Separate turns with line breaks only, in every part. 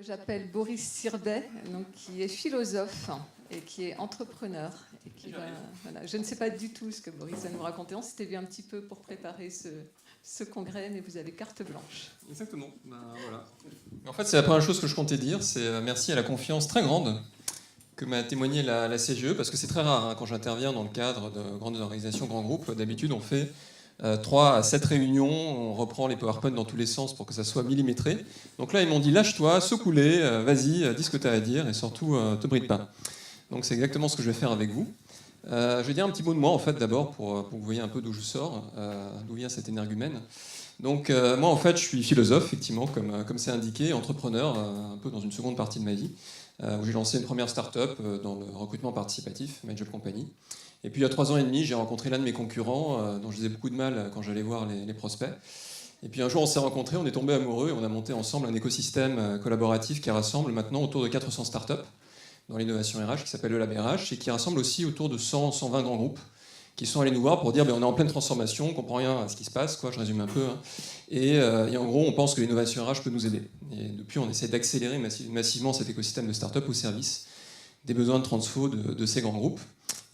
J'appelle Boris Sirdet, donc, qui est philosophe et qui est entrepreneur. Et qui voilà. Je ne sais pas du tout ce que Boris va nous raconter. On s'était vu un petit peu pour préparer ce congrès, mais vous avez carte blanche.
Exactement. Voilà. En fait, c'est la première chose que je comptais dire, c'est merci à la confiance très grande que m'a témoigné la CGE, parce que c'est très rare quand j'interviens dans le cadre de grandes organisations, grands groupes. D'habitude, on fait 3 à 7 réunions, on reprend les PowerPoint dans tous les sens pour que ça soit millimétré. Donc là, ils m'ont dit lâche-toi, secoue-les, vas-y, dis ce que tu as à dire et surtout, te bride pas. Donc c'est exactement ce que je vais faire avec vous. Je vais dire un petit mot de moi en fait d'abord pour que vous voyez un peu d'où je sors, d'où vient cet énergumène. Donc moi en fait je suis philosophe effectivement comme c'est indiqué, entrepreneur un peu dans une seconde partie de ma vie où j'ai lancé une première start-up dans le recrutement participatif, My Job Company. Et puis il y a 3 ans et demi j'ai rencontré l'un de mes concurrents dont je faisais beaucoup de mal quand j'allais voir les prospects. Et puis un jour on s'est rencontrés, on est tombés amoureux et on a monté ensemble un écosystème collaboratif qui rassemble maintenant autour de 400 startups dans l'innovation RH, qui s'appelle le Lab RH, et qui rassemble aussi autour de 100-120 grands groupes, qui sont allés nous voir pour dire on est en pleine transformation, on ne comprend rien à ce qui se passe, quoi, je résume un peu, hein. Et en gros, on pense que l'innovation RH peut nous aider. Et depuis, on essaie d'accélérer massivement cet écosystème de start-up au service des besoins de transfo de ces grands groupes.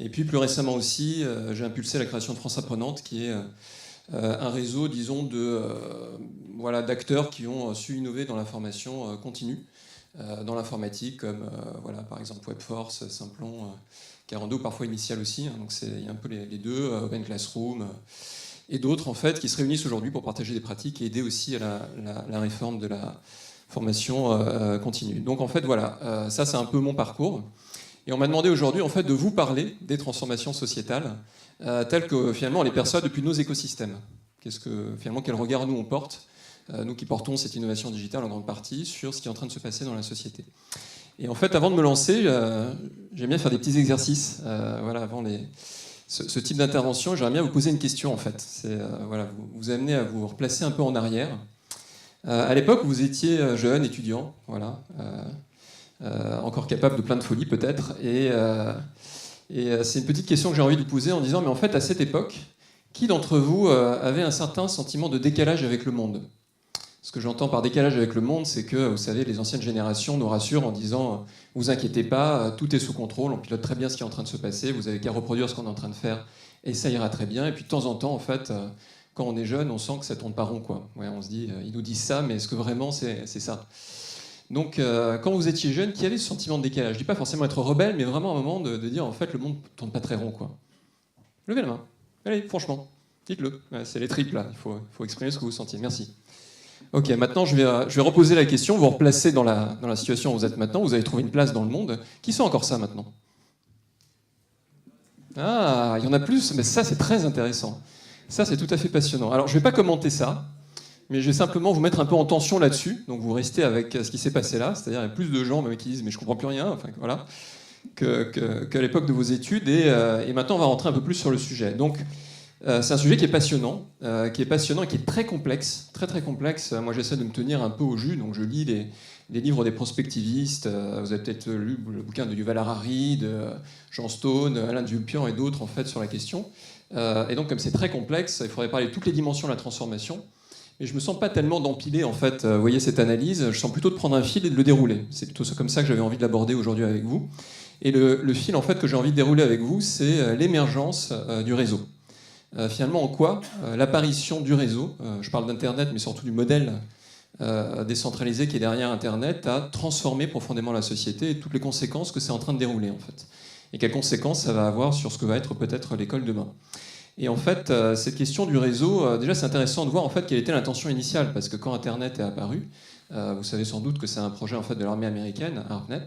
Et puis, plus récemment aussi, j'ai impulsé la création de France Apprenante, qui est un réseau, disons, d'acteurs qui ont su innover dans la formation continue, dans l'informatique, comme par exemple Webforce, Simplon, Carando, parfois Initial aussi, hein, donc il y a un peu les deux, Open Classroom, et d'autres en fait qui se réunissent aujourd'hui pour partager des pratiques et aider aussi à la réforme de la formation continue. Donc en fait voilà, ça c'est un peu mon parcours. Et on m'a demandé aujourd'hui en fait de vous parler des transformations sociétales telles que finalement on les perçoit depuis nos écosystèmes. Quel regard nous on porte, nous qui portons cette innovation digitale en grande partie, sur ce qui est en train de se passer dans la société. Et en fait, avant de me lancer, j'aime bien faire des petits exercices avant ce type d'intervention. J'aimerais bien vous poser une question, en fait. Vous amener à vous replacer un peu en arrière. À l'époque où vous étiez jeune, étudiant, encore capable de plein de folies peut-être, et c'est une petite question que j'ai envie de vous poser en disant, mais en fait, à cette époque, qui d'entre vous avait un certain sentiment de décalage avec le monde ? Ce que j'entends par décalage avec le monde, c'est que, vous savez, les anciennes générations nous rassurent en disant « Vous inquiétez pas, tout est sous contrôle, on pilote très bien ce qui est en train de se passer, vous avez qu'à reproduire ce qu'on est en train de faire, et ça ira très bien. » Et puis de temps en temps, en fait, quand on est jeune, on sent que ça tourne pas rond, quoi. Ouais, on se dit « Ils nous disent ça, mais est-ce que vraiment c'est ça ?» Donc, quand vous étiez jeune, qui avait ce sentiment de décalage ? Je dis pas forcément être rebelle, mais vraiment un moment de dire « En fait, le monde tourne pas très rond, quoi. » Levez la main. Allez, franchement, dites-le. Ouais, c'est les tripes, là. Il faut exprimer ce que vous sentiez. Merci. Ok, maintenant je vais reposer la question, vous vous replacez dans la situation où vous êtes maintenant, vous avez trouvé une place dans le monde. Qui sont encore ça maintenant ? Ah, il y en a plus, mais ça c'est très intéressant. Ça c'est tout à fait passionnant. Alors je ne vais pas commenter ça, mais je vais simplement vous mettre un peu en tension là-dessus. Donc vous restez avec ce qui s'est passé là, c'est-à-dire il y a plus de gens même qui disent mais je ne comprends plus rien, enfin voilà, qu'à l'époque de vos études. Et maintenant on va rentrer un peu plus sur le sujet. Donc c'est un sujet qui est passionnant et qui est très complexe, très complexe. Moi, j'essaie de me tenir un peu au jus, donc je lis les livres des prospectivistes. Vous avez peut-être lu le bouquin de Yuval Harari, de Jean Stone, Alain Dupuis et d'autres en fait sur la question. Et donc, comme c'est très complexe, il faudrait parler de toutes les dimensions de la transformation. Mais je me sens pas tellement d'empiler en fait. Vous voyez cette analyse, je sens plutôt de prendre un fil et de le dérouler. C'est plutôt comme ça que j'avais envie de l'aborder aujourd'hui avec vous. Et le fil en fait que j'ai envie de dérouler avec vous, c'est l'émergence du réseau. Finalement, en quoi l'apparition du réseau, je parle d'Internet, mais surtout du modèle décentralisé qui est derrière Internet, a transformé profondément la société et toutes les conséquences que c'est en train de dérouler, en fait. Et quelles conséquences ça va avoir sur ce que va être peut-être l'école demain. Et en fait, cette question du réseau, déjà c'est intéressant de voir en fait quelle était l'intention initiale, parce que quand Internet est apparu, vous savez sans doute que c'est un projet en fait de l'armée américaine, ARPANET,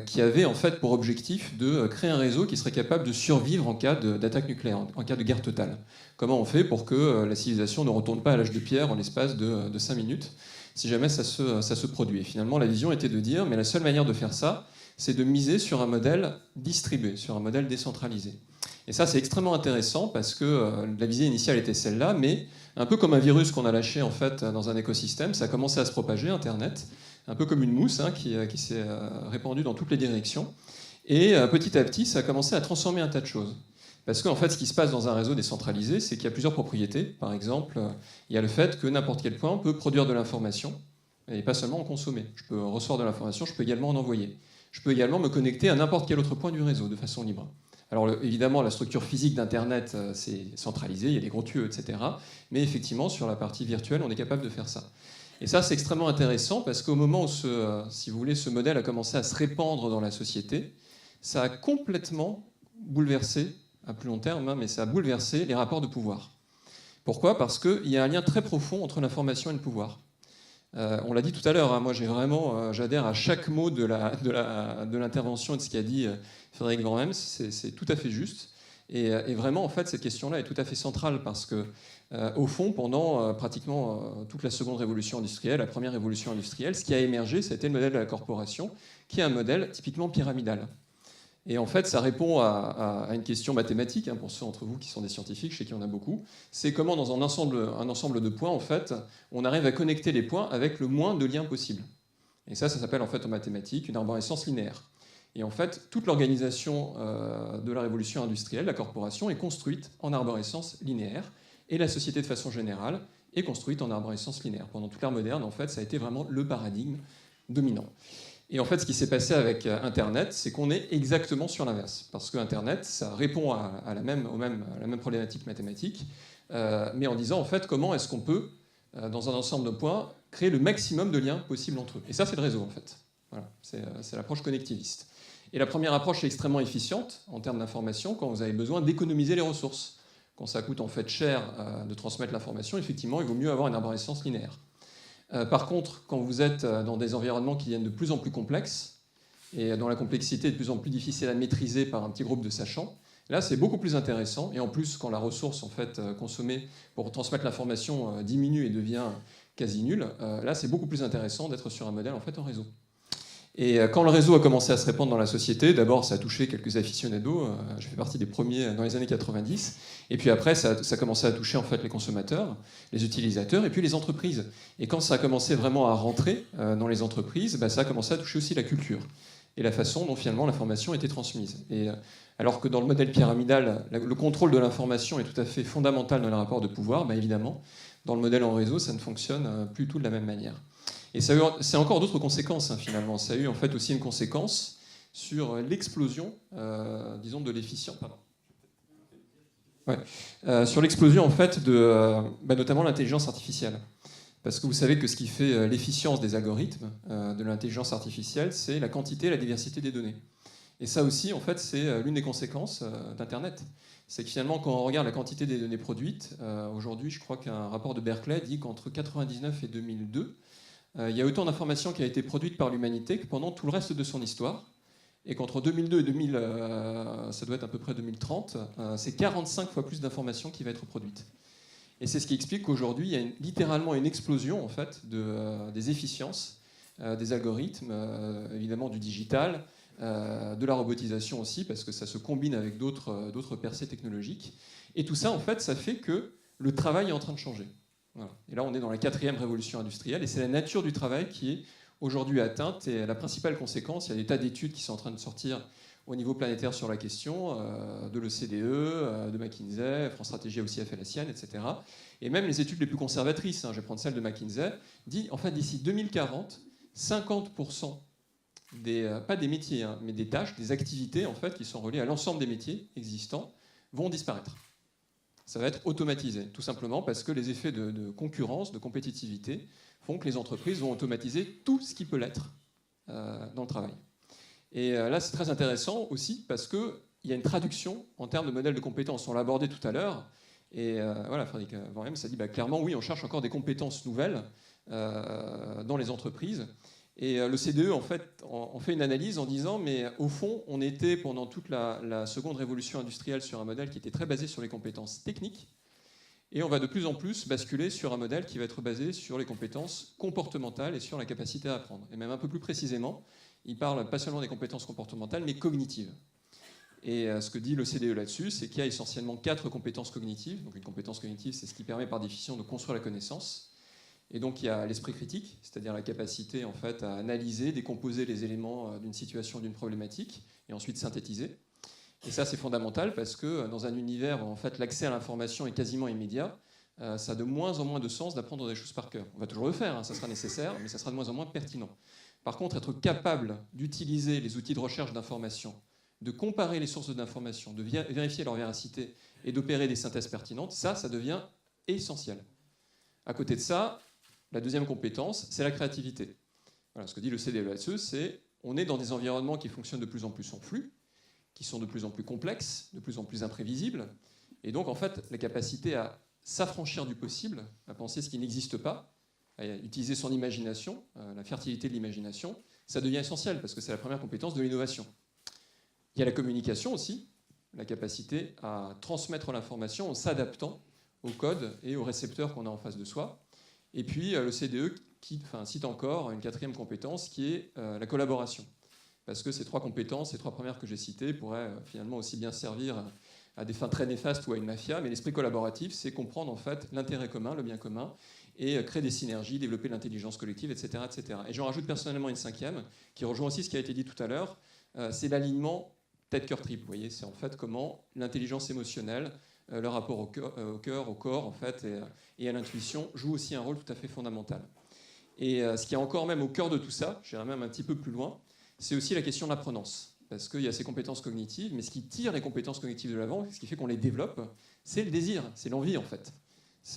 qui avait en fait pour objectif de créer un réseau qui serait capable de survivre en cas d'attaque nucléaire, en cas de guerre totale. Comment on fait pour que la civilisation ne retourne pas à l'âge de pierre en l'espace de 5 minutes, si jamais ça se produit. Et finalement, la vision était de dire, mais la seule manière de faire ça, c'est de miser sur un modèle distribué, sur un modèle décentralisé. Et ça, c'est extrêmement intéressant parce que la visée initiale était celle-là, mais un peu comme un virus qu'on a lâché en fait dans un écosystème, ça a commencé à se propager, Internet, un peu comme une mousse qui s'est répandue dans toutes les directions. Et petit à petit, ça a commencé à transformer un tas de choses. Parce qu'en fait, ce qui se passe dans un réseau décentralisé, c'est qu'il y a plusieurs propriétés. Par exemple, il y a le fait que n'importe quel point peut produire de l'information et pas seulement en consommer. Je peux recevoir de l'information, je peux également en envoyer. Je peux également me connecter à n'importe quel autre point du réseau de façon libre. Alors évidemment, la structure physique d'Internet, c'est centralisé, il y a des gros tuyaux, etc. Mais effectivement, sur la partie virtuelle, on est capable de faire ça. Et ça, c'est extrêmement intéressant parce qu'au moment où, si vous voulez, ce modèle a commencé à se répandre dans la société, ça a complètement bouleversé, à plus long terme, hein, mais ça a bouleversé les rapports de pouvoir. Pourquoi ? Parce qu'il y a un lien très profond entre l'information et le pouvoir. On l'a dit tout à l'heure, hein, moi j'adhère à chaque mot de l'intervention et de ce qu'a dit Frédéric Van Hems, c'est tout à fait juste. Et vraiment, en fait, cette question-là est tout à fait centrale parce que, au fond, pendant pratiquement toute la seconde révolution industrielle, la première révolution industrielle, ce qui a émergé, c'était le modèle de la corporation, qui est un modèle typiquement pyramidal. Et en fait, ça répond à une question mathématique, hein, pour ceux d'entre vous qui sont des scientifiques, je sais qu'il y en a beaucoup. C'est comment, dans un ensemble de points, en fait, on arrive à connecter les points avec le moins de liens possible. Et ça s'appelle en fait en mathématiques une arborescence linéaire. Et en fait, toute l'organisation de la révolution industrielle, la corporation, est construite en arborescence linéaire. Et la société, de façon générale, est construite en arborescence linéaire. Pendant toute l'ère moderne, en fait, ça a été vraiment le paradigme dominant. Et en fait, ce qui s'est passé avec Internet, c'est qu'on est exactement sur l'inverse. Parce que Internet, ça répond à la même problématique mathématique, mais en disant, en fait, comment est-ce qu'on peut, dans un ensemble de points, créer le maximum de liens possibles entre eux. Et ça, c'est le réseau, en fait. Voilà, c'est l'approche connectiviste. Et la première approche est extrêmement efficiente en termes d'information quand vous avez besoin d'économiser les ressources. Quand ça coûte en fait cher de transmettre l'information, effectivement, il vaut mieux avoir une arborescence linéaire. Par contre, quand vous êtes dans des environnements qui viennent de plus en plus complexes et dont la complexité est de plus en plus difficile à maîtriser par un petit groupe de sachants, là c'est beaucoup plus intéressant. Et en plus, quand la ressource en fait consommée pour transmettre l'information diminue et devient quasi nulle, là c'est beaucoup plus intéressant d'être sur un modèle en fait en réseau. Et quand le réseau a commencé à se répandre dans la société, d'abord ça a touché quelques aficionados, je fais partie des premiers dans les années 90, et puis après ça a commencé à toucher en fait les consommateurs, les utilisateurs, et puis les entreprises. Et quand ça a commencé vraiment à rentrer dans les entreprises, ça a commencé à toucher aussi la culture, et la façon dont finalement l'information était transmise. Et alors que dans le modèle pyramidal, le contrôle de l'information est tout à fait fondamental dans les rapports de pouvoir, évidemment, dans le modèle en réseau, ça ne fonctionne plus du tout de la même manière. Et c'est encore d'autres conséquences, hein, finalement. Ça a eu en fait aussi une conséquence sur l'explosion, disons, de l'efficience. Sur l'explosion en fait de notamment l'intelligence artificielle. Parce que vous savez que ce qui fait l'efficience des algorithmes de l'intelligence artificielle, c'est la quantité et la diversité des données. Et ça aussi, en fait, c'est l'une des conséquences d'Internet. C'est que finalement, quand on regarde la quantité des données produites, aujourd'hui, je crois qu'un rapport de Berkeley dit qu'entre 1999 et 2002, il y a autant d'informations qui a été produites par l'humanité que pendant tout le reste de son histoire. Et qu'entre 2002 et 2000, ça doit être à peu près 2030, c'est 45 fois plus d'informations qui va être produites. Et c'est ce qui explique qu'aujourd'hui, il y a littéralement une explosion en fait, des efficiences, des algorithmes, évidemment du digital, de la robotisation aussi, parce que ça se combine avec d'autres percées technologiques. Et tout ça, en fait, ça fait que le travail est en train de changer. Voilà. Et là, on est dans la 4e révolution industrielle, et c'est la nature du travail qui est aujourd'hui atteinte. Et la principale conséquence, il y a des tas d'études qui sont en train de sortir au niveau planétaire sur la question, de l'OCDE, de McKinsey, France Stratégie a aussi fait la sienne, etc. Et même les études les plus conservatrices, je vais prendre celle de McKinsey, dit en fait d'ici 2040, 50% pas des métiers, mais des tâches, des activités en fait, qui sont reliées à l'ensemble des métiers existants vont disparaître. Ça va être automatisé, tout simplement parce que les effets de concurrence, de compétitivité, font que les entreprises vont automatiser tout ce qui peut l'être dans le travail. Et là, c'est très intéressant aussi parce qu'il y a une traduction en termes de modèle de compétences. On l'a abordé tout à l'heure. Et voilà, Frédéric Van Hems a dit clairement, oui, on cherche encore des compétences nouvelles dans les entreprises. Et l'OCDE, en fait, on fait une analyse en disant, mais au fond, on était pendant toute la seconde révolution industrielle sur un modèle qui était très basé sur les compétences techniques. Et on va de plus en plus basculer sur un modèle qui va être basé sur les compétences comportementales et sur la capacité à apprendre. Et même un peu plus précisément, il parle pas seulement des compétences comportementales, mais cognitives. Et ce que dit l'OCDE là-dessus, c'est qu'il y a essentiellement 4 compétences cognitives. Donc une compétence cognitive, c'est ce qui permet par définition de construire la connaissance. Et donc il y a l'esprit critique, c'est-à-dire la capacité en fait, à analyser, décomposer les éléments d'une situation, d'une problématique, et ensuite synthétiser. Et ça, c'est fondamental parce que dans un univers où en fait, l'accès à l'information est quasiment immédiat, ça a de moins en moins de sens d'apprendre des choses par cœur. On va toujours le faire, ça sera nécessaire, mais ça sera de moins en moins pertinent. Par contre, être capable d'utiliser les outils de recherche d'information, de comparer les sources d'information, de vérifier leur véracité et d'opérer des synthèses pertinentes, ça devient essentiel. À côté de ça, la deuxième compétence, c'est la créativité. Voilà, ce que dit le CDE-SE, c'est on est dans des environnements qui fonctionnent de plus en plus en flux, qui sont de plus en plus complexes, de plus en plus imprévisibles, et donc en fait la capacité à s'affranchir du possible, à penser ce qui n'existe pas, à utiliser son imagination, la fertilité de l'imagination, ça devient essentiel parce que c'est la première compétence de l'innovation. Il y a la communication aussi, la capacité à transmettre l'information en s'adaptant au code et aux récepteurs qu'on a en face de soi. Et puis le CDE cite encore une quatrième compétence qui est la collaboration. Parce que ces trois compétences, ces trois premières que j'ai citées, pourraient finalement aussi bien servir à des fins très néfastes ou à une mafia, mais l'esprit collaboratif, c'est comprendre en fait l'intérêt commun, le bien commun, et créer des synergies, développer l'intelligence collective, etc., etc. Et j'en rajoute personnellement une cinquième, qui rejoint aussi ce qui a été dit tout à l'heure, c'est l'alignement tête-cœur-tripe. Vous voyez, c'est en fait comment l'intelligence émotionnelle, le rapport au cœur, au corps, en fait, et à l'intuition, joue aussi un rôle tout à fait fondamental. Et ce qui est encore même au cœur de tout ça, j'irai même un petit peu plus loin, c'est aussi la question de l'apprenance. Parce qu'il y a ces compétences cognitives, mais ce qui tire les compétences cognitives de l'avant, ce qui fait qu'on les développe, c'est le désir, c'est l'envie en fait.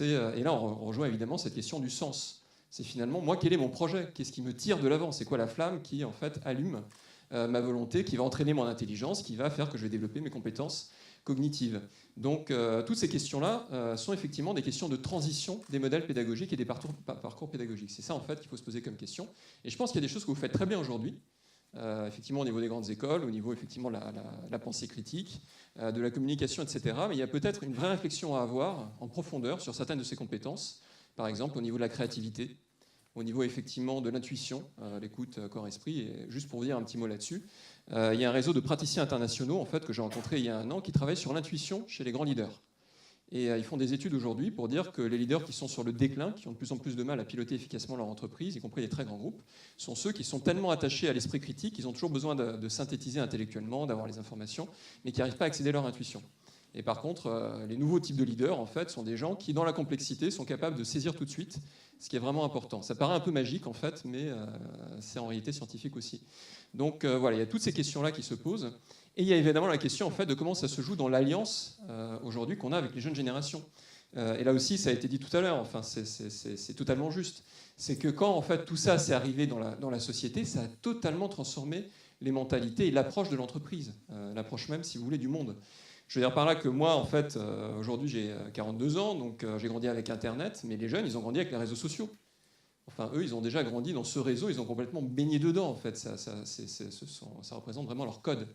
Et là, on rejoint évidemment cette question du sens. C'est finalement, moi, quel est mon projet? Qu'est-ce qui me tire de l'avant? C'est quoi la flamme qui en fait allume ma volonté, qui va entraîner mon intelligence, qui va faire que je vais développer mes compétences cognitives? Donc, toutes ces questions-là sont effectivement des questions de transition des modèles pédagogiques et des parcours pédagogiques. C'est ça en fait qu'il faut se poser comme question. Et je pense qu'il y a des choses que vous faites très bien aujourd'hui. Effectivement au niveau des grandes écoles, au niveau effectivement de la pensée critique, de la communication, etc. Mais il y a peut-être une vraie réflexion à avoir en profondeur sur certaines de ces compétences, par exemple au niveau de la créativité, au niveau effectivement de l'intuition, l'écoute corps-esprit. Et juste pour vous dire un petit mot là-dessus, il y a un réseau de praticiens internationaux en fait, que j'ai rencontré il y a un an qui travaillent sur l'intuition chez les grands leaders. Et ils font des études aujourd'hui pour dire que les leaders qui sont sur le déclin, qui ont de plus en plus de mal à piloter efficacement leur entreprise, y compris les très grands groupes, sont ceux qui sont tellement attachés à l'esprit critique qu'ils ont toujours besoin de synthétiser intellectuellement, d'avoir les informations, mais qui n'arrivent pas à accéder à leur intuition. Et par contre, les nouveaux types de leaders, en fait, sont des gens qui, dans la complexité, sont capables de saisir tout de suite ce qui est vraiment important. Ça paraît un peu magique, en fait, mais c'est en réalité scientifique aussi. Donc voilà, il y a toutes ces questions-là qui se posent. Et il y a évidemment la question en fait, de comment ça se joue dans l'alliance aujourd'hui qu'on a avec les jeunes générations. Et là aussi, ça a été dit tout à l'heure, enfin, c'est totalement juste. C'est que quand en fait, tout ça s'est arrivé dans la société, ça a totalement transformé les mentalités et l'approche de l'entreprise, l'approche même, si vous voulez, du monde. Je veux dire par là que moi, en fait, aujourd'hui, j'ai 42 ans, donc j'ai grandi avec Internet, mais les jeunes, ils ont grandi avec les réseaux sociaux. Enfin, eux, ils ont déjà grandi dans ce réseau, ils ont complètement baigné dedans, en fait. Ça représente vraiment leur code.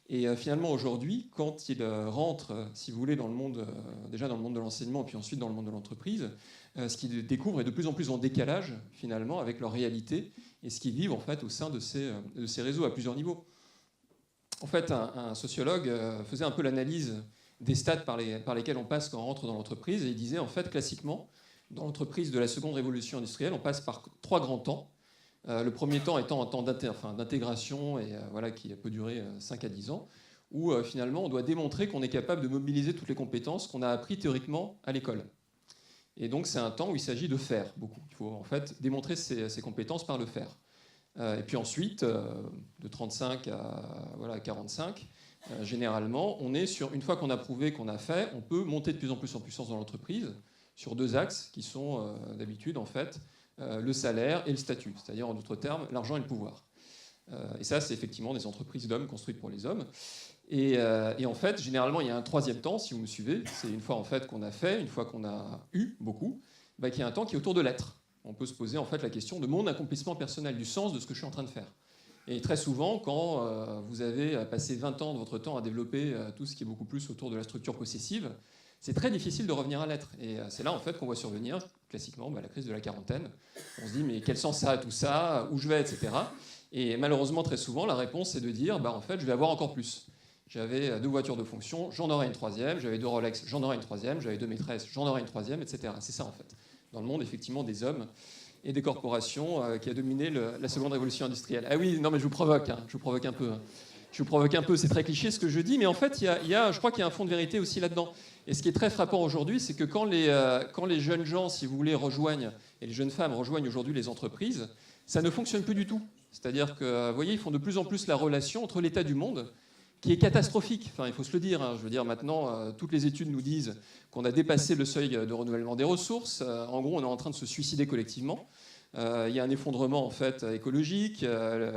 Et finalement, aujourd'hui, quand ils rentrent, si vous voulez, dans le monde, déjà dans le monde de l'enseignement, et puis ensuite dans le monde de l'entreprise, ce qu'ils découvrent est de plus en plus en décalage, finalement, avec leur réalité et ce qu'ils vivent, en fait, au sein de ces réseaux à plusieurs niveaux. En fait, un sociologue faisait un peu l'analyse des stades par lesquels on passe quand on rentre dans l'entreprise, et il disait, en fait, classiquement, dans l'entreprise de la seconde révolution industrielle, on passe par 3 grands temps. Le premier temps étant un temps d'intégration et voilà, qui peut durer 5 à 10 ans, où finalement on doit démontrer qu'on est capable de mobiliser toutes les compétences qu'on a apprises théoriquement à l'école. Et donc c'est un temps où il s'agit de faire beaucoup. Il faut en fait démontrer ces compétences par le faire. Et puis ensuite, de 35 à 45, généralement, on est sur, une fois qu'on a prouvé qu'on a fait, on peut monter de plus en plus en puissance dans l'entreprise sur 2 axes qui sont d'habitude en fait le salaire et le statut, c'est-à-dire en d'autres termes l'argent et le pouvoir. Et ça, c'est effectivement des entreprises d'hommes construites pour les hommes. Et en fait, généralement, il y a un 3e temps, si vous me suivez, c'est une fois en fait qu'on a fait, une fois qu'on a eu beaucoup, qu'il y a un temps qui est autour de l'être. On peut se poser en fait la question de mon accomplissement personnel, du sens de ce que je suis en train de faire. Et très souvent, quand vous avez passé 20 ans de votre temps à développer tout ce qui est beaucoup plus autour de la structure possessive, c'est très difficile de revenir à l'être. Et c'est là, en fait, qu'on voit survenir, classiquement, la crise de la quarantaine. On se dit, mais quel sens ça a tout ça? Où je vais, etc. Et malheureusement, très souvent, la réponse, c'est de dire, en fait, je vais avoir encore plus. J'avais 2 voitures de fonction, j'en aurai une 3e. J'avais 2 Rolex, j'en aurai une 3e. J'avais 2 maîtresses, j'en aurai une 3e, etc. C'est ça, en fait. Dans le monde, effectivement, des hommes et des corporations qui a dominé la seconde révolution industrielle. Ah oui, non, mais je vous provoque un peu. je vous provoque un peu, c'est très cliché ce que je dis, mais en fait, je crois qu'il y a un fond de vérité aussi là-dedans. Et ce qui est très frappant aujourd'hui, c'est que quand les jeunes gens, si vous voulez, rejoignent, et les jeunes femmes rejoignent aujourd'hui les entreprises, ça ne fonctionne plus du tout. C'est-à-dire que, vous voyez, ils font de plus en plus la relation entre l'état du monde, qui est catastrophique. Enfin, il faut se le dire. Je veux dire, maintenant, toutes les études nous disent qu'on a dépassé le seuil de renouvellement des ressources. En gros, on est en train de se suicider collectivement. Il y a un effondrement en fait écologique,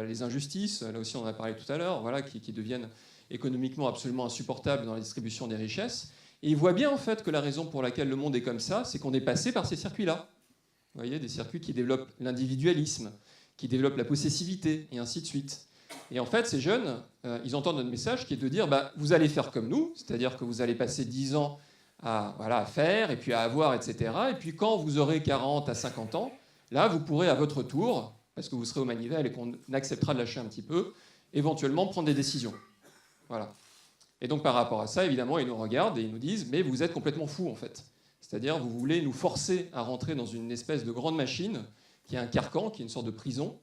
les injustices, là aussi on en a parlé tout à l'heure, voilà, qui deviennent économiquement absolument insupportables dans la distribution des richesses. Et ils voient bien en fait que la raison pour laquelle le monde est comme ça, c'est qu'on est passé par ces circuits-là. Vous voyez, des circuits qui développent l'individualisme, qui développent la possessivité, et ainsi de suite. Et en fait, ces jeunes, ils entendent notre message qui est de dire bah, vous allez faire comme nous, c'est-à-dire que vous allez passer 10 ans à faire, et puis à avoir, etc. Et puis quand vous aurez 40 à 50 ans, là, vous pourrez à votre tour, parce que vous serez au manivelle et qu'on acceptera de lâcher un petit peu, éventuellement prendre des décisions. Voilà. Et donc par rapport à ça, évidemment, ils nous regardent et ils nous disent mais vous êtes complètement fous en fait. C'est-à-dire vous voulez nous forcer à rentrer dans une espèce de grande machine qui est un carcan, qui est une sorte de prison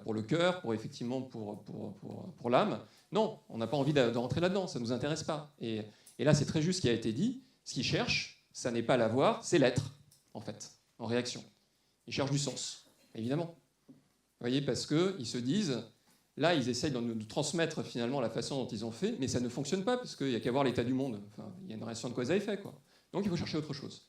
pour le cœur, pour l'âme. Non, on n'a pas envie de rentrer là-dedans, ça ne nous intéresse pas. Et là, c'est très juste ce qui a été dit. Ce qu'ils cherchent, ça n'est pas l'avoir, c'est l'être, en fait, en réaction. Ils cherchent du sens, évidemment. Vous voyez, parce qu'ils se disent, là, ils essayent de nous transmettre finalement la façon dont ils ont fait, mais ça ne fonctionne pas, parce qu'il n'y a qu'à voir l'état du monde. Enfin, il y a une relation de cause à effet, quoi. Donc il faut chercher autre chose.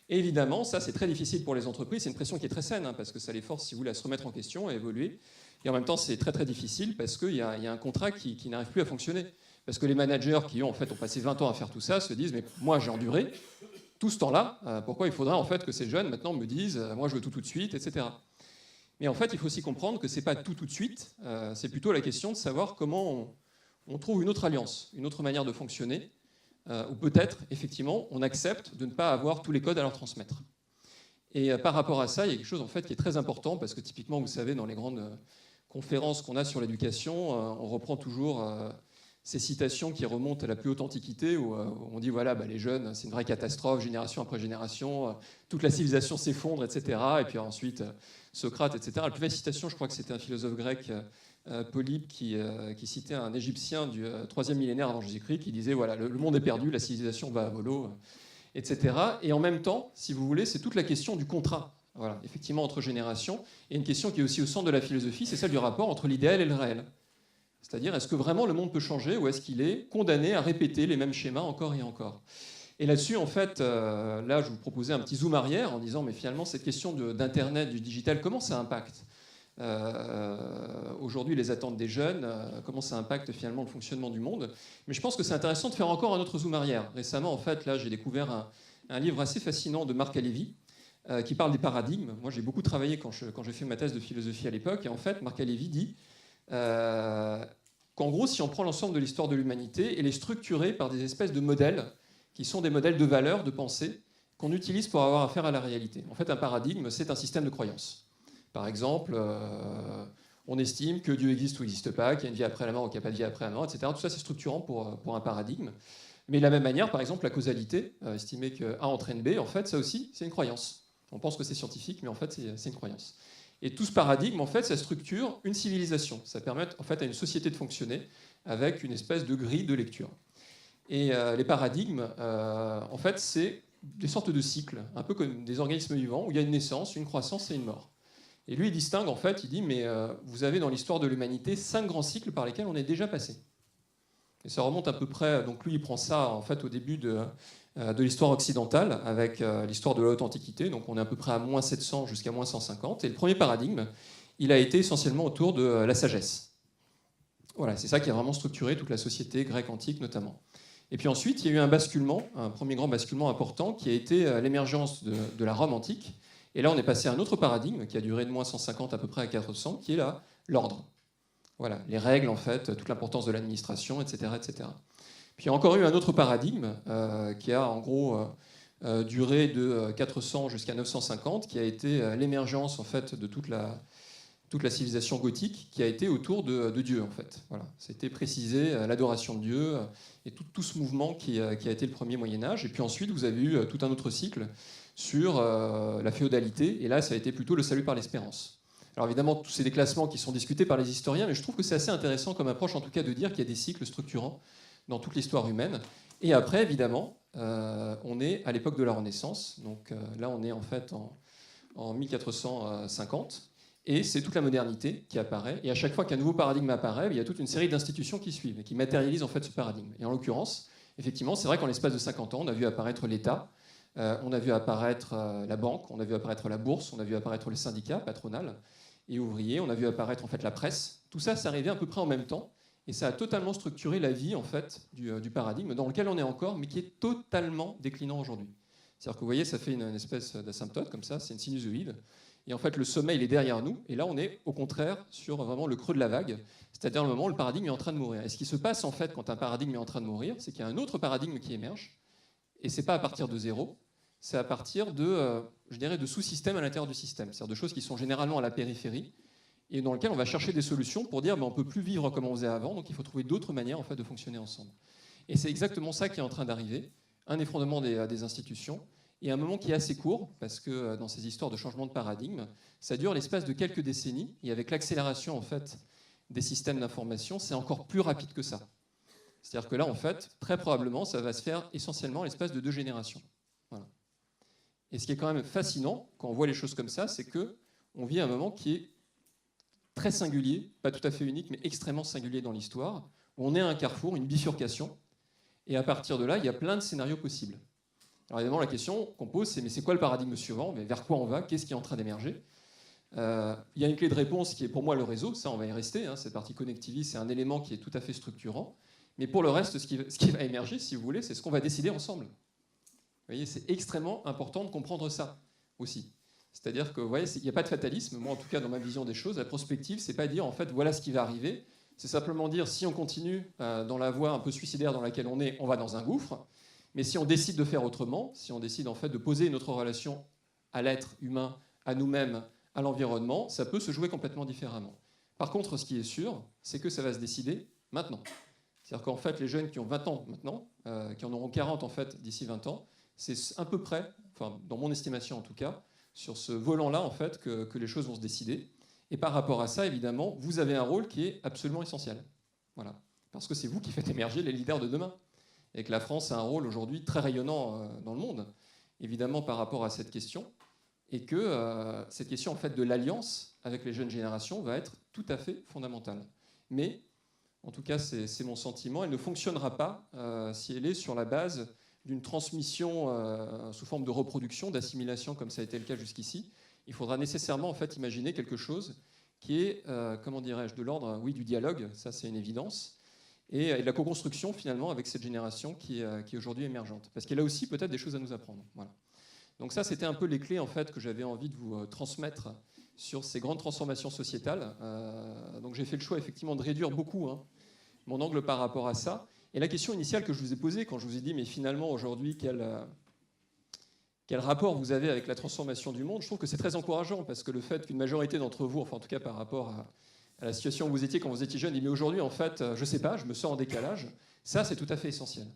Et évidemment, ça, c'est très difficile pour les entreprises. C'est une pression qui est très saine, parce que ça les force, si vous voulez, à se remettre en question, à évoluer. Et en même temps, c'est très, très difficile, parce qu'il y a un contrat qui n'arrive plus à fonctionner. Parce que les managers qui ont passé 20 ans à faire tout ça se disent, mais moi, j'ai enduré tout ce temps-là, pourquoi il faudrait en fait que ces jeunes maintenant me disent moi je veux tout de suite, etc. Mais en fait, il faut aussi comprendre que c'est pas tout de suite, c'est plutôt la question de savoir comment on trouve une autre alliance, une autre manière de fonctionner, ou peut-être effectivement on accepte de ne pas avoir tous les codes à leur transmettre. Et par rapport à ça, il y a quelque chose en fait qui est très important parce que typiquement, vous savez, dans les grandes conférences qu'on a sur l'éducation, on reprend toujours ces citations qui remontent à la plus haute antiquité, où on dit voilà, bah, les jeunes, c'est une vraie catastrophe, génération après génération, toute la civilisation s'effondre, etc. Et puis ensuite, Socrate, etc. La plus belle citation, je crois que c'était un philosophe grec, Polybe, qui citait un Égyptien du 3e millénaire avant Jésus-Christ, qui disait voilà, le monde est perdu, la civilisation va à volo, etc. Et en même temps, si vous voulez, c'est toute la question du contrat, voilà, effectivement, entre générations, et une question qui est aussi au centre de la philosophie, c'est celle du rapport entre l'idéal et le réel. C'est-à-dire, est-ce que vraiment le monde peut changer ou est-ce qu'il est condamné à répéter les mêmes schémas encore et encore? Et là-dessus, en fait, là, je vous proposais un petit zoom arrière en disant, mais finalement, cette question d'Internet, du digital, comment ça impacte aujourd'hui les attentes des jeunes, comment ça impacte finalement le fonctionnement du monde? Mais je pense que c'est intéressant de faire encore un autre zoom arrière. Récemment, en fait, là, j'ai découvert un livre assez fascinant de Marc Halévy qui parle des paradigmes. Moi, j'ai beaucoup travaillé quand j'ai fait ma thèse de philosophie à l'époque, et en fait, Marc Halévy dit qu'en gros, si on prend l'ensemble de l'histoire de l'humanité, elle est structurée par des espèces de modèles qui sont des modèles de valeurs, de pensée, qu'on utilise pour avoir affaire à la réalité. En fait, un paradigme, c'est un système de croyances. Par exemple, on estime que Dieu existe ou n'existe pas, qu'il y a une vie après la mort ou qu'il n'y a pas de vie après la mort, etc. Tout ça, c'est structurant pour un paradigme. Mais de la même manière, par exemple, la causalité, estimer que A entraîne B, en fait, ça aussi, c'est une croyance. On pense que c'est scientifique, mais en fait, c'est une croyance. Et tout ce paradigme, en fait, ça structure une civilisation. Ça permet en fait à une société de fonctionner avec une espèce de grille de lecture. Et les paradigmes, en fait, c'est des sortes de cycles, un peu comme des organismes vivants, où il y a une naissance, une croissance et une mort. Et lui, il distingue, en fait, il dit, mais vous avez dans l'histoire de l'humanité 5 grands cycles par lesquels on est déjà passé. Et ça remonte à peu près, donc lui, il prend ça, en fait, au début de l'histoire occidentale, avec l'histoire de la haute antiquité, donc on est à peu près à moins 700 jusqu'à moins 150. Et le premier paradigme, il a été essentiellement autour de la sagesse. Voilà, c'est ça qui a vraiment structuré toute la société grecque antique, notamment. Et puis ensuite, il y a eu un basculement, un premier grand basculement important, qui a été l'émergence de la Rome antique. Et là, on est passé à un autre paradigme, qui a duré de moins 150 à peu près à 400, qui est là, l'ordre. Voilà, les règles, en fait, toute l'importance de l'administration, etc., etc. Puis il y a encore eu un autre paradigme qui a en gros duré de 400 jusqu'à 950, qui a été l'émergence en fait de toute la civilisation gothique, qui a été autour de Dieu en fait. Voilà, c'était précisé l'adoration de Dieu et tout ce mouvement qui a été le premier Moyen Âge. Et puis ensuite, vous avez eu tout un autre cycle sur la féodalité, et là, ça a été plutôt le salut par l'espérance. Alors évidemment, tous ces déclassements qui sont discutés par les historiens, mais je trouve que c'est assez intéressant comme approche, en tout cas, de dire qu'il y a des cycles structurants dans toute l'histoire humaine. Et après, évidemment, on est à l'époque de la Renaissance. Donc là, on est en fait en 1450. Et c'est toute la modernité qui apparaît. Et à chaque fois qu'un nouveau paradigme apparaît, il y a toute une série d'institutions qui suivent et qui matérialisent en fait ce paradigme. Et en l'occurrence, effectivement, c'est vrai qu'en l'espace de 50 ans, on a vu apparaître l'État, on a vu apparaître la banque, on a vu apparaître la bourse, on a vu apparaître les syndicats patronales et ouvriers, on a vu apparaître en fait la presse. Tout ça, c'est arrivé à peu près en même temps. Et ça a totalement structuré la vie en fait, du paradigme dans lequel on est encore, mais qui est totalement déclinant aujourd'hui. C'est-à-dire que vous voyez, ça fait une espèce d'asymptote comme ça, c'est une sinusoïde. Et en fait, le sommet, il est derrière nous. Et là, on est au contraire sur vraiment le creux de la vague. C'est-à-dire le moment où le paradigme est en train de mourir. Et ce qui se passe en fait quand un paradigme est en train de mourir, c'est qu'il y a un autre paradigme qui émerge. Et c'est pas à partir de zéro, c'est à partir de, je dirais, de sous-systèmes à l'intérieur du système. C'est-à-dire de choses qui sont généralement à la périphérie et dans lesquelles on va chercher des solutions pour dire on ne peut plus vivre comme on faisait avant, donc il faut trouver d'autres manières en fait, de fonctionner ensemble. Et c'est exactement ça qui est en train d'arriver, un effondrement des institutions, et un moment qui est assez court, parce que dans ces histoires de changement de paradigme, ça dure l'espace de quelques décennies, et avec l'accélération en fait, des systèmes d'information, c'est encore plus rapide que ça. C'est-à-dire que là, en fait, très probablement, ça va se faire essentiellement à l'espace de 2 générations. Voilà. Et ce qui est quand même fascinant, quand on voit les choses comme ça, c'est qu'on vit un moment qui est très singulier, pas tout à fait unique, mais extrêmement singulier dans l'histoire, où on est à un carrefour, une bifurcation, et à partir de là, il y a plein de scénarios possibles. Alors évidemment, la question qu'on pose, c'est mais c'est quoi le paradigme suivant? Mais vers quoi on va? Qu'est-ce qui est en train d'émerger? Il y a une clé de réponse qui est pour moi le réseau, ça on va y rester, hein, cette partie connectiviste, c'est un élément qui est tout à fait structurant, mais pour le reste, ce qui va émerger, si vous voulez, c'est ce qu'on va décider ensemble. Vous voyez, c'est extrêmement important de comprendre ça aussi. C'est-à-dire que, vous voyez, il n'y a pas de fatalisme. Moi, en tout cas, dans ma vision des choses, la prospective, c'est pas dire, en fait, voilà ce qui va arriver. C'est simplement dire, si on continue dans la voie un peu suicidaire dans laquelle on va dans un gouffre. Mais si on décide de faire autrement, si on décide, en fait, de poser notre relation à l'être humain, à nous-mêmes, à l'environnement, ça peut se jouer complètement différemment. Par contre, ce qui est sûr, c'est que ça va se décider maintenant. C'est-à-dire qu'en fait, les jeunes qui ont 20 ans maintenant, qui en auront 40 en fait d'ici 20 ans, c'est à peu près, enfin, dans mon estimation en tout cas, sur ce volant-là en fait que les choses vont se décider. Et par rapport à ça, évidemment, vous avez un rôle qui est absolument essentiel. Voilà. Parce que c'est vous qui faites émerger les leaders de demain. Et que la France a un rôle aujourd'hui très rayonnant dans le monde, évidemment par rapport à cette question. Et que cette question en fait de l'alliance avec les jeunes générations va être tout à fait fondamentale. Mais, en tout cas c'est mon sentiment, elle ne fonctionnera pas si elle est sur la base d'une transmission sous forme de reproduction, d'assimilation, comme ça a été le cas jusqu'ici. Il faudra nécessairement en fait imaginer quelque chose qui est, comment dirais-je, de l'ordre, oui, du dialogue, ça c'est une évidence, et de la co-construction finalement avec cette génération qui est aujourd'hui émergente. Parce qu'elle a aussi peut-être des choses à nous apprendre. Voilà. Donc ça, c'était un peu les clés en fait que j'avais envie de vous transmettre sur ces grandes transformations sociétales. Donc j'ai fait le choix effectivement de réduire beaucoup mon angle par rapport à ça. Et la question initiale que je vous ai posée quand je vous ai dit mais finalement aujourd'hui quel rapport vous avez avec la transformation du monde, je trouve que c'est très encourageant parce que le fait qu'une majorité d'entre vous, enfin en tout cas par rapport à la situation où vous étiez quand vous étiez jeune, dit mais aujourd'hui en fait je sais pas, je me sens en décalage, ça c'est tout à fait essentiel.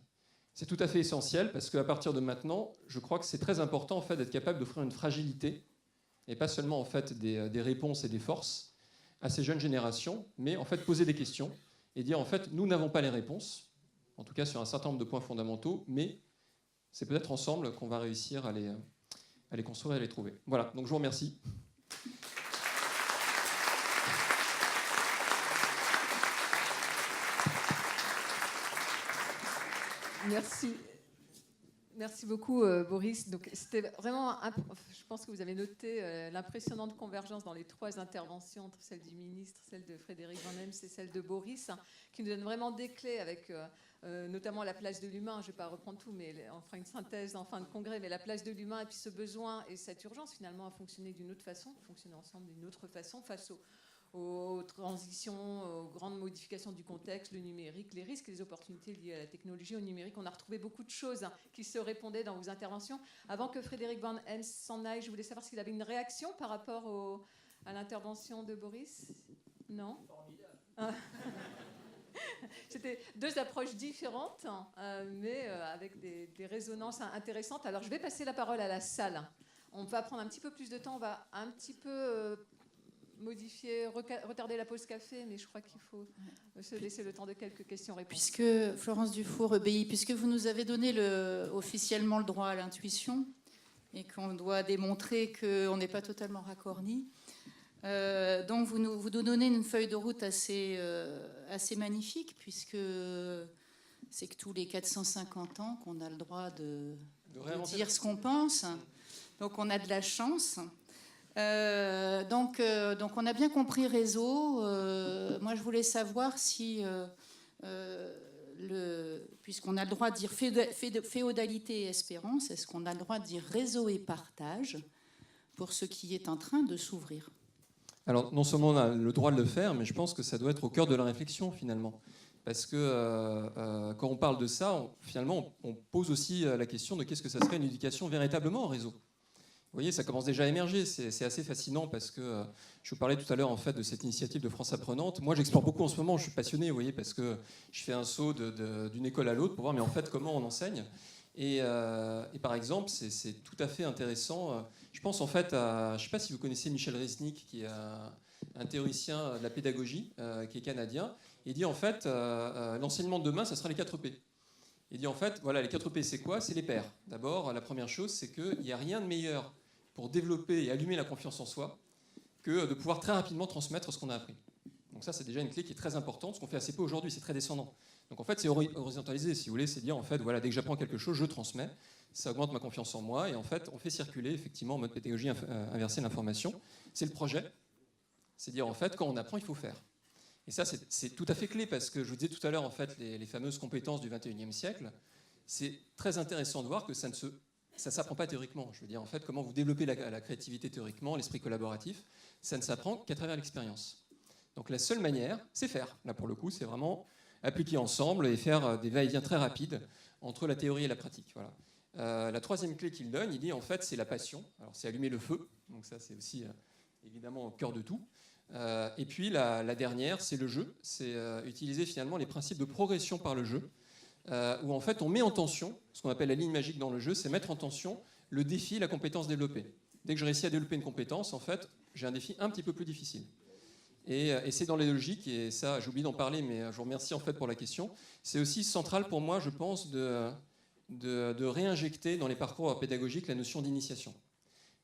C'est tout à fait essentiel parce qu'à partir de maintenant, je crois que c'est très important en fait, d'être capable d'offrir une fragilité et pas seulement en fait, des réponses et des forces à ces jeunes générations, mais en fait poser des questions et dire en fait nous n'avons pas les réponses, en tout cas sur un certain nombre de points fondamentaux, mais c'est peut-être ensemble qu'on va réussir à les construire et à les trouver. Voilà, donc je vous remercie.
Merci. Merci beaucoup, Boris. Donc, c'était vraiment, je pense que vous avez noté l'impressionnante convergence dans les 3 interventions, entre celle du ministre, celle de Frédéric Van Heems et celle de Boris, qui nous donne vraiment des clés avec notamment la place de l'humain. Je ne vais pas reprendre tout, mais on fera une synthèse en fin de congrès, mais la place de l'humain et puis ce besoin et cette urgence finalement à fonctionner d'une autre façon, fonctionner ensemble d'une autre façon face aux transitions, aux grandes modifications du contexte, le numérique, les risques et les opportunités liées à la technologie, au numérique. On a retrouvé beaucoup de choses qui se répondaient dans vos interventions. Avant que Frédéric Van Heems s'en aille, je voulais savoir s'il avait une réaction par rapport à l'intervention de Boris. Non ? C'était 2 approches différentes, mais avec des résonances intéressantes. Alors, je vais passer la parole à la salle. On va prendre un petit peu plus de temps, on va un petit peu modifier, retarder la pause café, mais je crois qu'il faut se laisser le temps de quelques questions-réponses.
Puisque Florence Dufour-Rebilly, puisque vous nous avez donné officiellement le droit à l'intuition et qu'on doit démontrer qu'on n'est pas totalement racorni, donc vous nous donnez une feuille de route assez magnifique, puisque c'est que tous les 450 ans qu'on a le droit de dire ce qu'on pense. Donc on a de la chance. Donc on a bien compris réseau. Moi je voulais savoir si, puisqu'on a le droit de dire féodalité et espérance, est-ce qu'on a le droit de dire réseau et partage pour ce qui est en train de s'ouvrir?
Alors, non seulement on a le droit de le faire, mais je pense que ça doit être au cœur de la réflexion, finalement. Parce que quand on parle de ça, finalement, on pose aussi la question de qu'est-ce que ça serait une éducation véritablement en réseau. Vous voyez, ça commence déjà à émerger. C'est assez fascinant parce que je vous parlais tout à l'heure en fait, de cette initiative de France Apprenante. Moi, j'explore beaucoup en ce moment. Je suis passionné, vous voyez, parce que je fais un saut d'une école à l'autre pour voir, mais en fait, comment on enseigne. Et par exemple, c'est tout à fait intéressant. Je pense en fait à, je ne sais pas si vous connaissez Michel Resnick, qui est un théoricien de la pédagogie, qui est canadien. Il dit en fait, l'enseignement de demain, ça sera les 4 P. Il dit en fait, voilà, les 4 P, c'est quoi? C'est les pairs. D'abord, la première chose, c'est qu'il n'y a rien de meilleur pour développer et allumer la confiance en soi que de pouvoir très rapidement transmettre ce qu'on a appris. Donc ça, c'est déjà une clé qui est très importante, ce qu'on fait assez peu aujourd'hui, c'est très descendant. Donc en fait, c'est horizontalisé, si vous voulez, c'est dire en fait, voilà, dès que j'apprends quelque chose, je transmets, ça augmente ma confiance en moi, et en fait, on fait circuler effectivement en mode pédagogie inversée l'information. C'est le projet, c'est dire en fait, quand on apprend, il faut faire. Et ça, c'est tout à fait clé, parce que je vous disais tout à l'heure, en fait, les fameuses compétences du 21e siècle, c'est très intéressant de voir que ça ne s'apprend pas théoriquement. Je veux dire, en fait, comment vous développez la créativité théoriquement, l'esprit collaboratif, ça ne s'apprend qu'à travers l'expérience. Donc la seule manière, c'est faire. Là, pour le coup, c'est vraiment appliquer ensemble et faire des va-et-vient très rapides entre la théorie et la pratique. Voilà. La troisième clé qu'il donne, il dit en fait, c'est la passion. Alors, c'est allumer le feu. Donc ça, c'est aussi évidemment au cœur de tout. Et puis la dernière, c'est le jeu. C'est utiliser finalement les principes de progression par le jeu, où en fait, on met en tension ce qu'on appelle la ligne magique dans le jeu, c'est mettre en tension le défi et la compétence développée. Dès que je réussis à développer une compétence, en fait, j'ai un défi un petit peu plus difficile. Et c'est dans les logiques, et ça, j'ai oublié d'en parler, mais je vous remercie en fait pour la question. C'est aussi central pour moi, je pense, de réinjecter dans les parcours pédagogiques la notion d'initiation.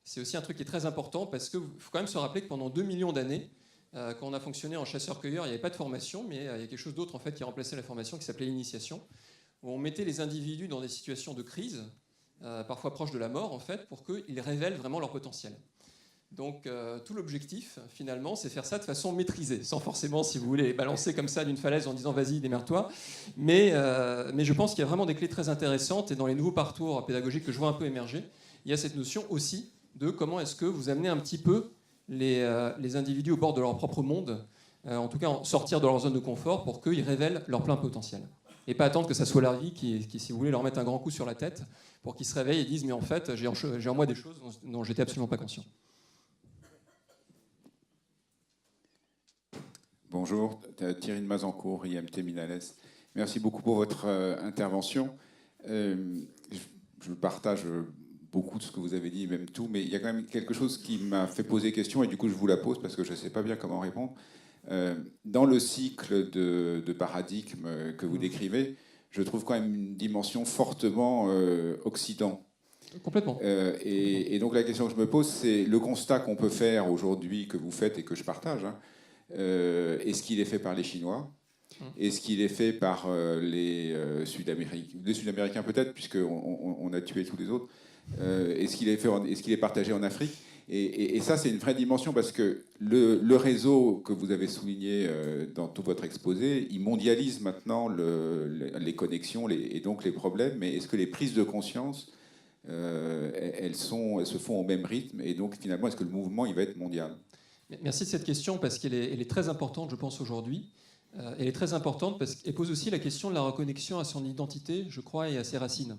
C'est aussi un truc qui est très important, parce qu'il faut quand même se rappeler que pendant 2 millions d'années, quand on a fonctionné en chasseur-cueilleur, il n'y avait pas de formation, mais il y a quelque chose d'autre en fait, qui remplaçait la formation, qui s'appelait l'initiation, où on mettait les individus dans des situations de crise, parfois proches de la mort, en fait, pour qu'ils révèlent vraiment leur potentiel. Donc tout l'objectif, finalement, c'est faire ça de façon maîtrisée, sans forcément, si vous voulez, balancer comme ça d'une falaise en disant « vas-y, démerde-toi ». Mais je pense qu'il y a vraiment des clés très intéressantes, et dans les nouveaux parcours pédagogiques que je vois un peu émerger, il y a cette notion aussi de comment est-ce que vous amenez un petit peu les individus au bord de leur propre monde, en tout cas sortir de leur zone de confort pour qu'ils révèlent leur plein potentiel. Et pas attendre que ça soit la vie qui, si vous voulez, leur mette un grand coup sur la tête pour qu'ils se réveillent et disent « mais en fait, j'ai en moi des choses dont j'étais absolument pas conscient ».
Bonjour, Thierry de Mazancourt, IMT Minales. Merci beaucoup pour votre intervention. Je partage beaucoup de ce que vous avez dit, même tout, mais il y a quand même quelque chose qui m'a fait poser question, et du coup je vous la pose parce que je ne sais pas bien comment répondre. Dans le cycle de paradigme que vous décrivez, je trouve quand même une dimension fortement Occident.
Complètement.
Et donc la question que je me pose, c'est le constat qu'on peut faire aujourd'hui, que vous faites et que je partage, hein, est-ce qu'il est fait par les Chinois? Est-ce qu'il est fait par les Sud-Américains peut-être, puisqu'on a tué tous les autres? Est-ce qu'il est partagé en Afrique? Et ça, c'est une vraie dimension, parce que le réseau que vous avez souligné dans tout votre exposé, il mondialise maintenant les connexions et donc les problèmes. Mais est-ce que les prises de conscience, elles se font au même rythme? Et donc, finalement, est-ce que le mouvement, il va être mondial?
Merci de cette question, parce qu'elle est très importante, je pense, aujourd'hui. Elle est très importante parce qu'elle pose aussi la question de la reconnexion à son identité, je crois, et à ses racines.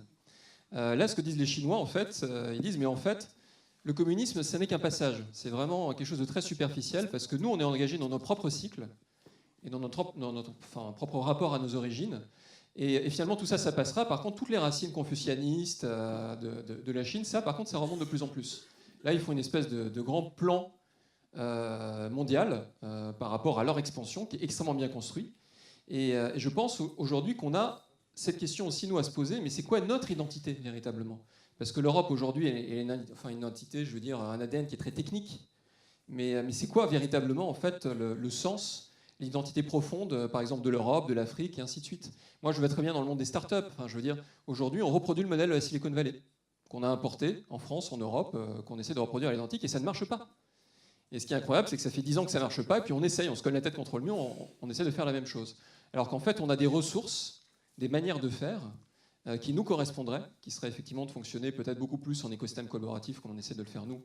Là, ce que disent les Chinois, en fait, ils disent, mais en fait, le communisme, ça n'est qu'un passage. C'est vraiment quelque chose de très superficiel, parce que nous, on est engagés dans nos propres cycles et dans notre propre rapport à nos origines. Et finalement, tout ça, ça passera. Par contre, toutes les racines confucianistes de la Chine, ça, par contre, ça remonte de plus en plus. Là, il faut une espèce de grand plan mondial par rapport à leur expansion, qui est extrêmement bien construit. Et je pense aujourd'hui qu'on a cette question aussi, nous, à se poser, mais c'est quoi notre identité, véritablement? Parce que l'Europe, aujourd'hui, est une identité, je veux dire, un ADN qui est très technique. Mais c'est quoi, véritablement, en fait, le sens, l'identité profonde, par exemple, de l'Europe, de l'Afrique, et ainsi de suite? Moi, je vais très bien dans le monde des startups. Enfin, je veux dire, aujourd'hui, on reproduit le modèle de la Silicon Valley, qu'on a importé en France, en Europe, qu'on essaie de reproduire à l'identique, et ça ne marche pas. Et ce qui est incroyable, c'est que ça fait 10 ans que ça ne marche pas, et puis on essaye, on se colle la tête contre le mur, on essaie de faire la même chose. Alors qu'en fait, on a des ressources, des manières de faire qui nous correspondraient, qui seraient effectivement de fonctionner peut-être beaucoup plus en écosystème collaboratif, comme on essaie de le faire nous,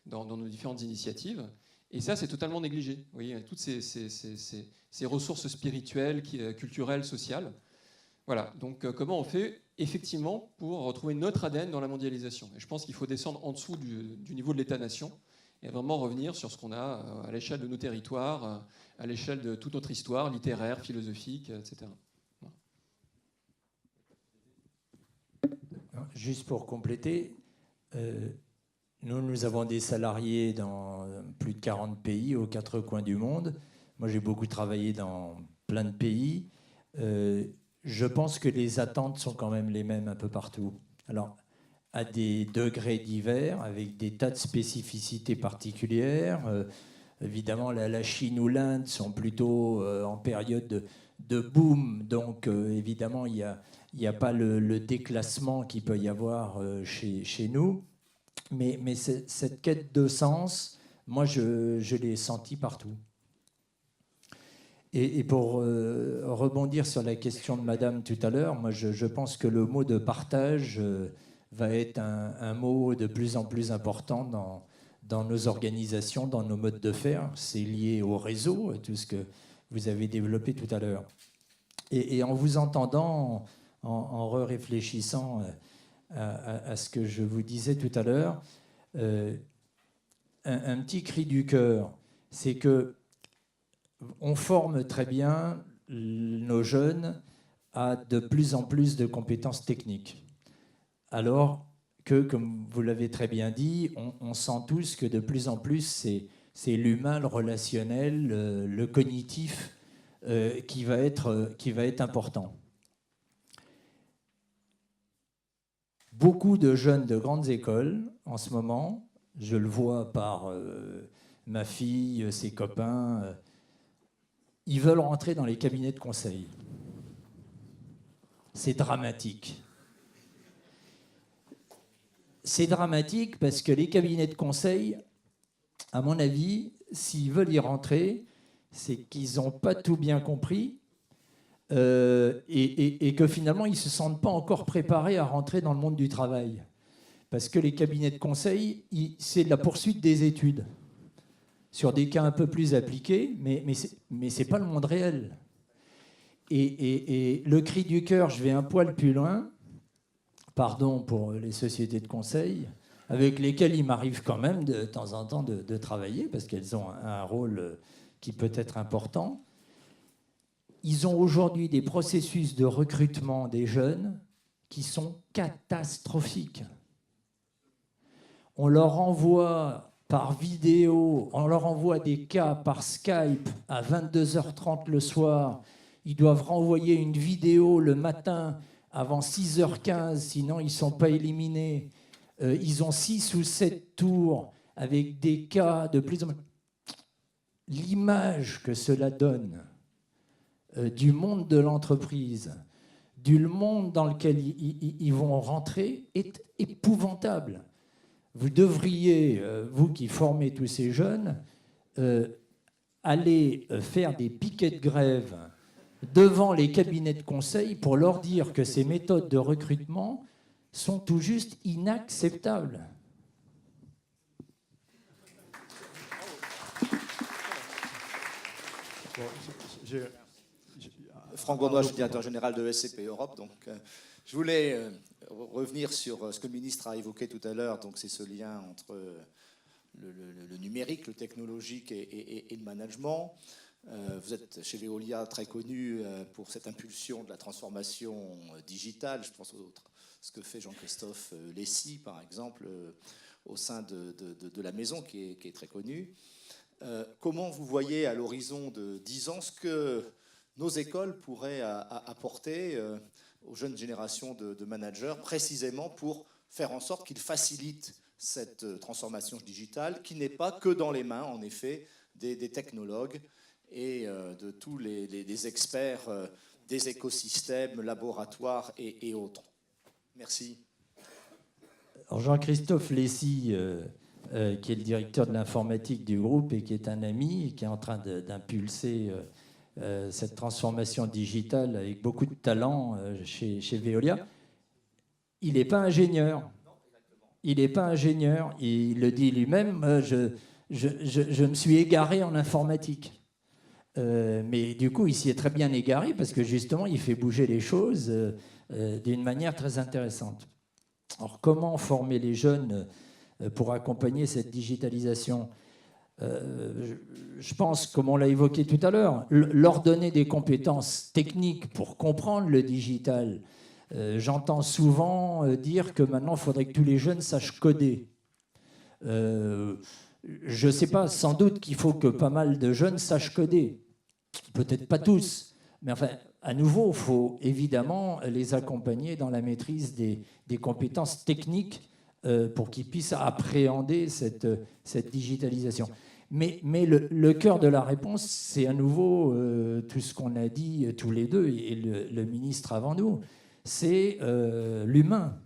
dans nos différentes initiatives. Et ça, c'est totalement négligé. Vous voyez, toutes ces ressources spirituelles, culturelles, sociales. Voilà, donc comment on fait effectivement pour retrouver notre ADN dans la mondialisation? Et je pense qu'il faut descendre en dessous du niveau de l'État-nation et vraiment revenir sur ce qu'on a à l'échelle de nos territoires, à l'échelle de toute notre histoire, littéraire, philosophique, etc.
Juste pour compléter, nous avons des salariés dans plus de 40 pays, aux 4 coins du monde. Moi, j'ai beaucoup travaillé dans plein de pays. Je pense que les attentes sont quand même les mêmes un peu partout. Alors, à des degrés divers, avec des tas de spécificités particulières. Évidemment, la Chine ou l'Inde sont plutôt en période de boom. Donc, évidemment, il n'y a pas le déclassement qu'il peut y avoir chez nous. Mais cette quête de sens, moi, je l'ai sentie partout. Et pour rebondir sur la question de Madame tout à l'heure, moi, je pense que le mot de partage va être un mot de plus en plus important dans nos organisations, dans nos modes de faire. C'est lié au réseau, tout ce que vous avez développé tout à l'heure. Et en vous entendant, en réfléchissant à ce que je vous disais tout à l'heure, un petit cri du cœur, c'est que on forme très bien nos jeunes à de plus en plus de compétences techniques. Alors que, comme vous l'avez très bien dit, on sent tous que de plus en plus, c'est l'humain, le relationnel, le cognitif qui va être important. Beaucoup de jeunes de grandes écoles, en ce moment, je le vois par ma fille, ses copains, ils veulent rentrer dans les cabinets de conseil. C'est dramatique. C'est dramatique parce que les cabinets de conseil, à mon avis, s'ils veulent y rentrer, c'est qu'ils n'ont pas tout bien compris et que finalement, ils ne se sentent pas encore préparés à rentrer dans le monde du travail. Parce que les cabinets de conseil, c'est la poursuite des études sur des cas un peu plus appliqués, mais ce n'est pas le monde réel. Et le cri du cœur, je vais un poil plus loin, pardon pour les sociétés de conseil, avec lesquelles il m'arrive quand même de temps en temps de travailler, parce qu'elles ont un rôle qui peut être important. Ils ont aujourd'hui des processus de recrutement des jeunes qui sont catastrophiques. On leur envoie par vidéo, on leur envoie des cas par Skype à 22h30 le soir. Ils doivent renvoyer une vidéo le matin avant 6h15, sinon ils ne sont pas éliminés. Ils ont 6 ou 7 tours avec des cas de plus en plus... L'image que cela donne du monde de l'entreprise, du monde dans lequel ils vont rentrer, est épouvantable. Vous devriez, vous qui formez tous ces jeunes, aller faire des piquets de grève devant les cabinets de conseil pour leur dire que ces méthodes de recrutement sont tout juste inacceptables.
Franck Bournois, je suis directeur général de SCP Europe. Donc, je voulais revenir sur ce que le ministre a évoqué tout à l'heure. Donc, c'est ce lien entre le numérique, le technologique et le management. Vous êtes chez Veolia très connu pour cette impulsion de la transformation digitale. Je pense à ce que fait Jean-Christophe Lessy, par exemple, au sein de la maison, qui est très connu. comment vous voyez à l'horizon de 10 ans ce que nos écoles pourraient apporter aux jeunes générations de managers, précisément pour faire en sorte qu'ils facilitent cette transformation digitale, qui n'est pas que dans les mains, en effet, des technologues et de tous les experts des écosystèmes, laboratoires et autres. Merci.
Alors Jean-Christophe Lessy, qui est le directeur de l'informatique du groupe et qui est un ami, et qui est en train d'impulser cette transformation digitale avec beaucoup de talent chez Veolia, il n'est pas ingénieur. Il n'est pas ingénieur. Il le dit lui-même, je me suis égaré en informatique. Mais du coup, il s'y est très bien égaré parce que justement, il fait bouger les choses d'une manière très intéressante. Alors, comment former les jeunes pour accompagner cette digitalisation ? Je pense, comme on l'a évoqué tout à l'heure, leur donner des compétences techniques pour comprendre le digital. J'entends souvent dire que maintenant, il faudrait que tous les jeunes sachent coder. Je ne sais pas, sans doute qu'il faut que pas mal de jeunes sachent coder. Peut-être pas tous, mais enfin, à nouveau, il faut évidemment les accompagner dans la maîtrise des compétences techniques pour qu'ils puissent appréhender cette digitalisation. Mais le cœur de la réponse, c'est à nouveau tout ce qu'on a dit tous les deux, et le ministre avant nous, c'est l'humain,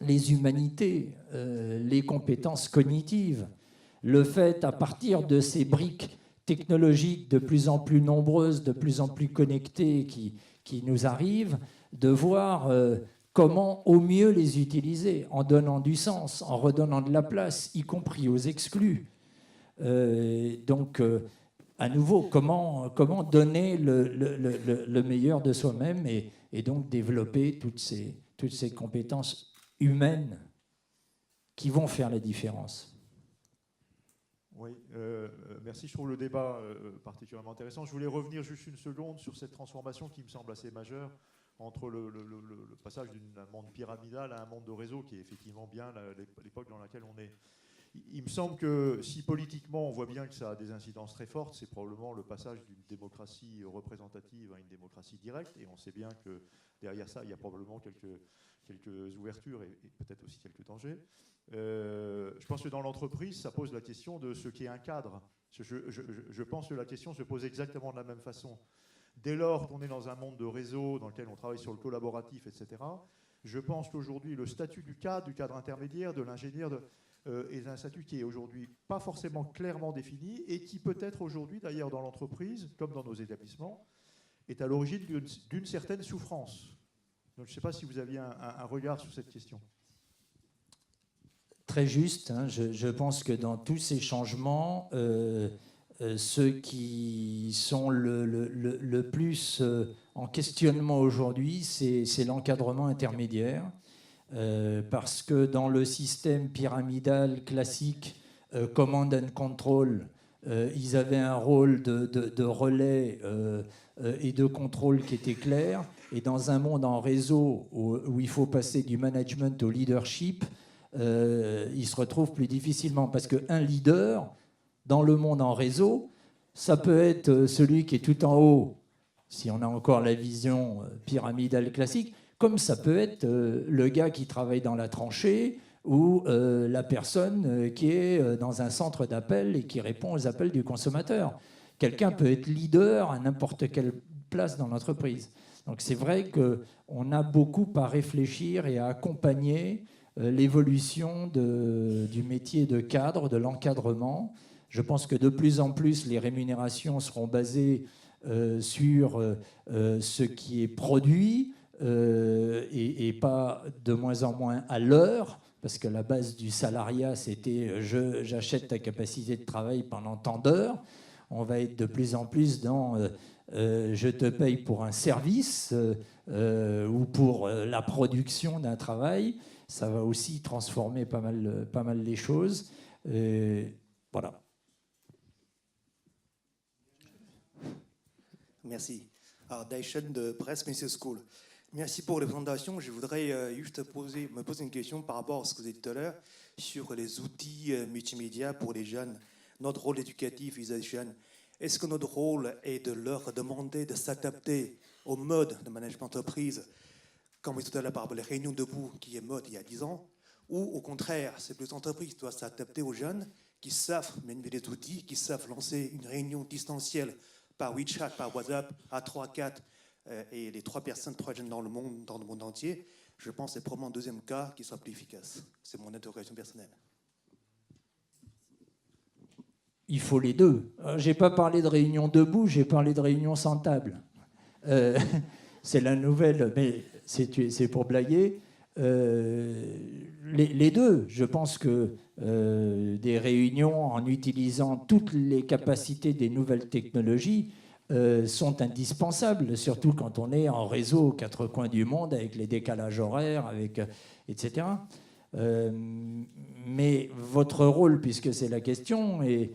les humanités, les compétences cognitives, le fait, à partir de ces briques technologiques de plus en plus nombreuses, de plus en plus connectées qui nous arrivent, de voir comment au mieux les utiliser, en donnant du sens, en redonnant de la place, y compris aux exclus. Donc, à nouveau, comment donner le meilleur de soi-même et donc développer toutes ces compétences humaines qui vont faire la différence.
Oui, merci. Je trouve le débat particulièrement intéressant. Je voulais revenir juste une seconde sur cette transformation qui me semble assez majeure entre le passage d'un monde pyramidal à un monde de réseau, qui est effectivement bien l'époque dans laquelle on est. Il me semble que si politiquement on voit bien que ça a des incidences très fortes, c'est probablement le passage d'une démocratie représentative à une démocratie directe, et on sait bien que derrière ça, il y a probablement quelques ouvertures et peut-être aussi quelques dangers. Je pense que dans l'entreprise, ça pose la question de ce qu'est un cadre. Je pense que la question se pose exactement de la même façon. Dès lors qu'on est dans un monde de réseau dans lequel on travaille sur le collaboratif, etc., je pense qu'aujourd'hui, le statut du cadre intermédiaire, de l'ingénieur, est un statut qui est aujourd'hui pas forcément clairement défini et qui peut être aujourd'hui, d'ailleurs, dans l'entreprise, comme dans nos établissements, est à l'origine d'une certaine souffrance. Donc je ne sais pas si vous aviez un regard sur cette question.
Très juste, hein, je pense que dans tous ces changements, ceux qui sont le plus en questionnement aujourd'hui, c'est l'encadrement intermédiaire. Parce que dans le système pyramidal classique, command and control, ils avaient un rôle de relais et de contrôle qui était clair. Et dans un monde en réseau où il faut passer du management au leadership, ils se retrouvent plus difficilement. Parce qu'un leader, dans le monde en réseau, ça peut être celui qui est tout en haut, si on a encore la vision pyramidale classique, comme ça peut être le gars qui travaille dans la tranchée ou la personne qui est dans un centre d'appel et qui répond aux appels du consommateur. Quelqu'un peut être leader à n'importe quelle place dans l'entreprise. Donc c'est vrai qu'on a beaucoup à réfléchir et à accompagner l'évolution du métier de cadre, de l'encadrement. Je pense que de plus en plus, les rémunérations seront basées sur ce qui est produit, et pas de moins en moins à l'heure, parce que la base du salariat, c'était j'achète ta capacité de travail pendant tant d'heures. On va être de plus en plus dans je te paye pour un service ou pour la production d'un travail. Ça va aussi transformer pas mal les choses. Voilà.
Merci. Alors, Daishen de Presse Business School. Merci pour les présentations. Je voudrais juste me poser une question par rapport à ce que vous avez dit tout à l'heure sur les outils multimédia pour les jeunes. notre rôle éducatif vis-à-vis des jeunes. Est-ce que notre rôle est de leur demander de s'adapter au mode de management d'entreprise, comme on dit tout à l'heure par rapport aux réunions debout, qui est mode il y a 10 ans, ou au contraire, c'est plus l'entreprise qui doit s'adapter aux jeunes qui savent manipuler des outils, qui savent lancer une réunion distancielle par WeChat, par WhatsApp, à 3, 4, et les 3 personnes, 3 jeunes dans le monde entier. Je pense que c'est probablement un deuxième cas qui soit plus efficace. C'est mon interrogation personnelle.
Il faut les deux. Je n'ai pas parlé de réunion debout, j'ai parlé de réunion sans table. C'est la nouvelle, mais c'est pour blaguer. Les deux, je pense que des réunions en utilisant toutes les capacités des nouvelles technologies sont indispensables, surtout quand on est en réseau aux 4 coins du monde avec les décalages horaires, etc. Mais votre rôle, puisque c'est la question, et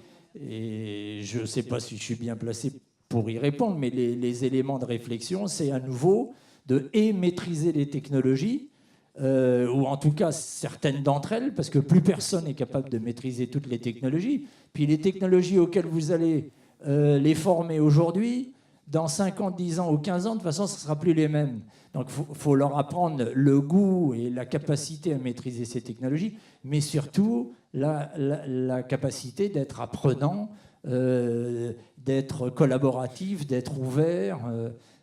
je ne sais pas si je suis bien placé pour y répondre, mais les éléments de réflexion, c'est à nouveau de maîtriser les technologies, ou en tout cas certaines d'entre elles, parce que plus personne n'est capable de maîtriser toutes les technologies. Puis les technologies auxquelles vous allez les former aujourd'hui, dans 5 ans, 10 ans ou 15 ans, de toute façon, ce ne sera plus les mêmes. Donc il faut leur apprendre le goût et la capacité à maîtriser ces technologies, mais surtout la capacité d'être apprenant, d'être collaboratif, d'être ouvert,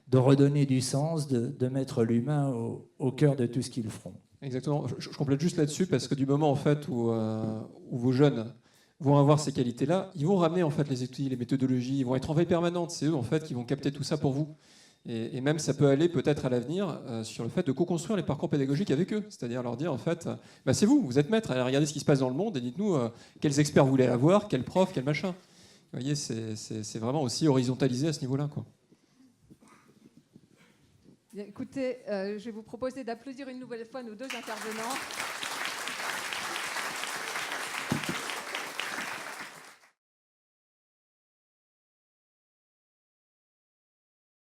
de redonner du sens, de mettre l'humain au cœur de tout ce qu'ils feront.
Exactement. Je complète juste là-dessus parce que du moment en fait où vos jeunes vont avoir ces qualités-là, ils vont ramener en fait les outils, les méthodologies, ils vont être en veille permanente. C'est eux en fait qui vont capter tout ça pour vous. Et même ça peut aller peut-être à l'avenir sur le fait de co-construire les parcours pédagogiques avec eux, c'est-à-dire leur dire en fait, bah, c'est vous êtes maître, allez regarder ce qui se passe dans le monde et dites-nous quels experts vous voulez avoir, quel prof, quel machin. Vous voyez, c'est vraiment aussi horizontalisé à ce niveau-là, quoi.
Bien, écoutez, je vais vous proposer d'applaudir une nouvelle fois nos 2 intervenants.